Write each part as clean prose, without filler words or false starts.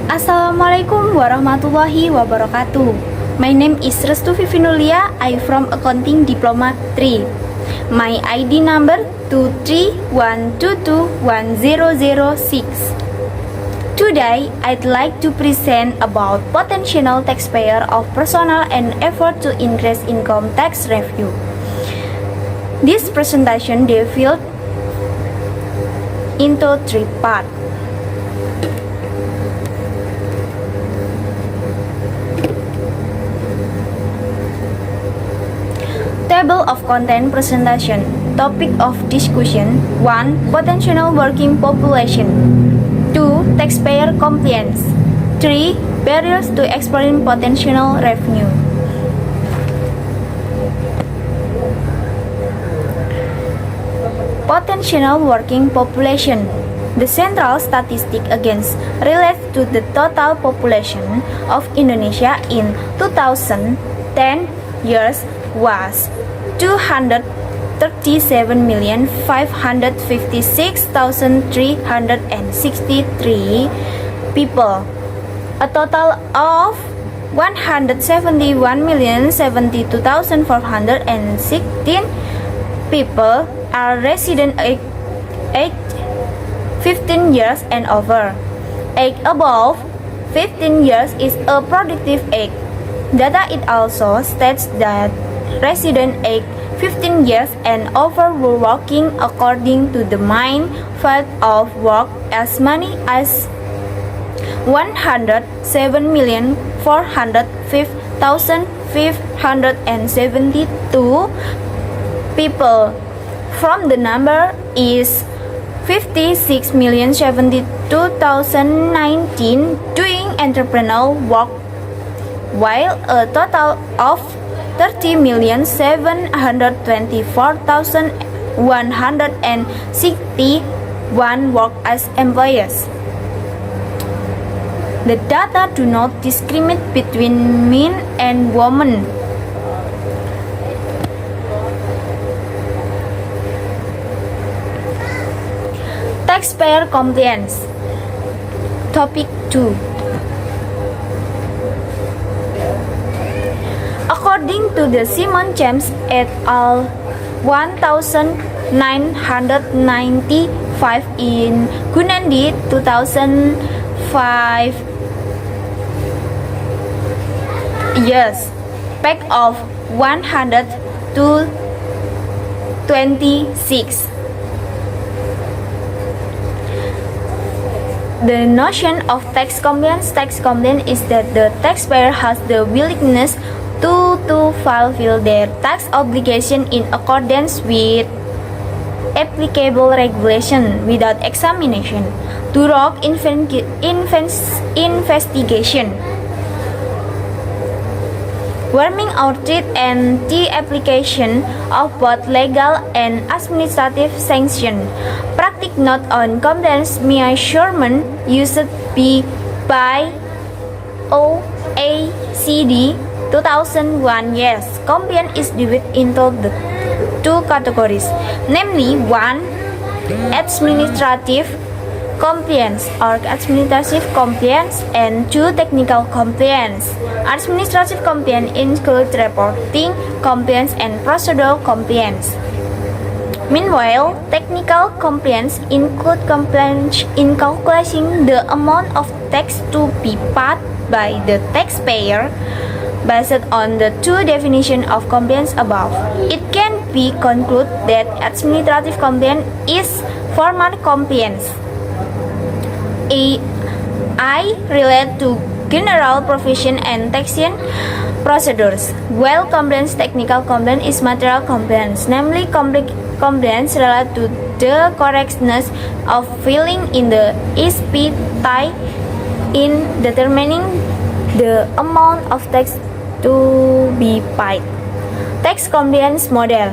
Assalamualaikum warahmatullahi wabarakatuh. My name is Restu Vivinulia. I from Accounting Diploma 3. My ID number 231221006. Today, I'd like to present about potential taxpayer of personal and effort to increase income tax revenue. This presentation divided into three parts. Table of content presentation. Topic of discussion: 1. Potential working population. 2. Taxpayer compliance. 3. Barriers to exploring potential revenue. Potential working population. The central statistic against relates to the total population of Indonesia in 2010 years was 237,556,363 people. A total of 171,072,416 people are resident age 15 years and over. Age above 15 years is a productive age. Data it also states that resident age 15 years and over were working according to the mean field of work as many as 107,405,572 people. From the number is 56,072,019 doing entrepreneurial work, while a total of 30,724,161 work as employees. The data do not discriminate between men and women. Taxpayer compliance. Topic 2. According to the Simon James et al. 1995 in Gunandi 2005 years, pack of 100 to 26. The notion of tax compliance is that the taxpayer has the willingness to fulfill their tax obligation in accordance with applicable regulation without examination, thorough investigation, warming audit, and the application of both legal and administrative sanction. Practice not on compliance measurement used by OECD 2001. Yes, compliance is divided into the two categories, namely 1. Administrative compliance or administrative compliance, and 2. Technical compliance. Administrative compliance includes reporting compliance and procedural compliance. Meanwhile, technical compliance includes compliance in calculating the amount of tax to be paid by the taxpayer. Based on the two definitions of compliance above, it can be concluded that administrative compliance is formal compliance. I relate to general provision and taxation procedures, while compliance technical compliance is material compliance, namely compliance related to the correctness of filling in the SPT in determining the amount of tax to be paid. Tax compliance model.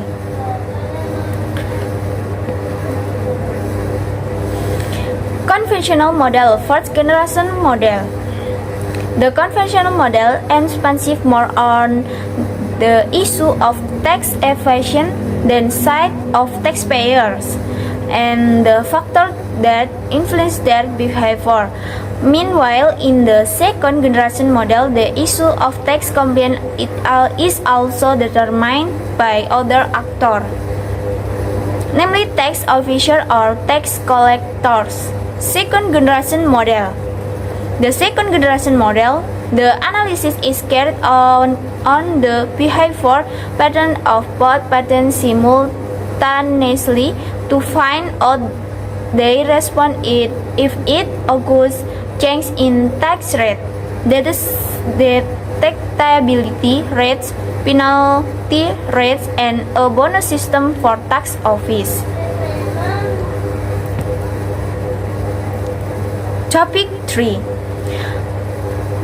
Conventional model, first generation model. The conventional model emphasizes more on the issue of tax evasion the side of taxpayers and the factors that influence their behavior. Meanwhile, in the second generation model, the issue of tax compliance is also determined by other actors, namely tax officers or tax collectors. Second generation model. The second generation model, the analysis is carried on the behavior pattern of both parties simultaneously to find out their response if it occurs change in tax rate, that is, detectability rates, penalty rates, and a bonus system for tax office. Topic 3.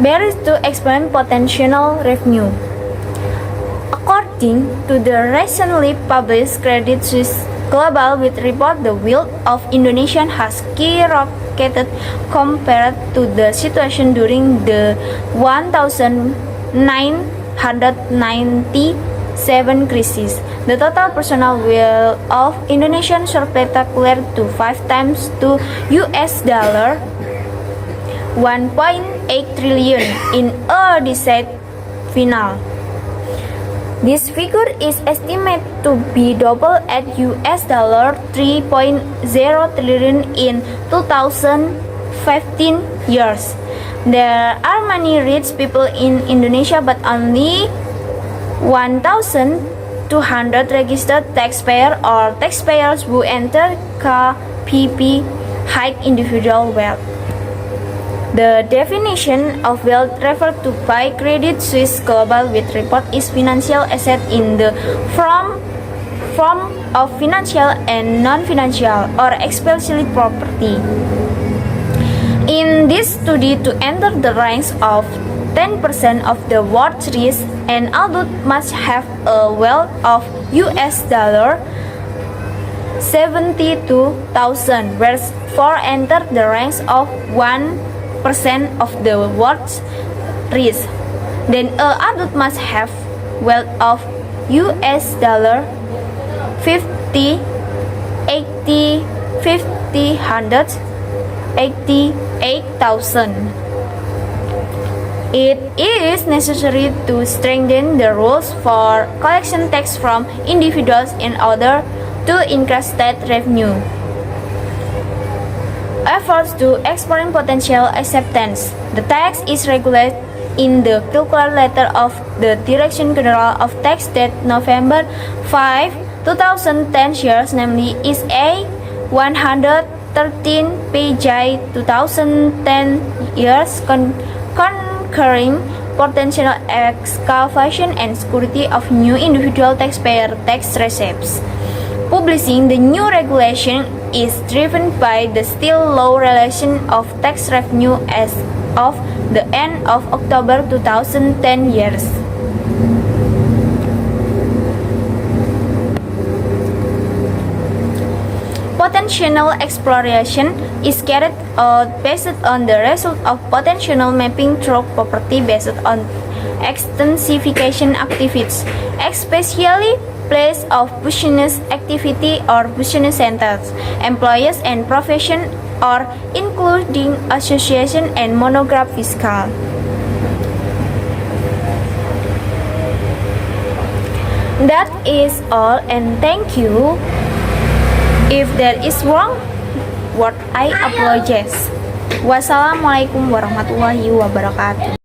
Barriers to explain potential revenue. According to the recently published Credit Suisse Global Wealth Report, the wealth of Indonesia has skyrocketed compared to the situation during the 1997 crisis. The total personal wealth of Indonesia spectacular to 5 times to $1.8 trillion in a decade final. This figure is estimated to be double at $3.0 trillion in 2015 years. There are many rich people in Indonesia, but only 1,200 registered taxpayers or taxpayers who enter KPP high individual wealth. The definition of wealth referred to by Credit Suisse Global Wealth Report is financial asset in the form of financial and non-financial or especially property. In this study, to enter the ranks of 10% of the world's rich, an adult must have a wealth of $72,000, whereas for enter the ranks of 1% of the world's rich, then an adult must have wealth of $188,000. It is necessary to strengthen the rules for collection tax from individuals in order to increase state revenue. Efforts to exploring potential acceptance. The tax is regulated in the circular letter of the Direction General of Tax dated November 5, 2010 years, namely is A 113 PJ 2010 years concurring potential excavation and security of new individual taxpayer tax receipts. Publishing the new regulation is driven by the still low relation of tax revenue as of the end of October 2010 years. Potential exploration is carried out based on the result of potential mapping through property based on extensification activities, especially place of business activity or business centers, employers and profession, or including association and monograph fiscal. That is all, and thank you. If there is wrong word, I apologize. Wassalamualaikum warahmatullahi wabarakatuh.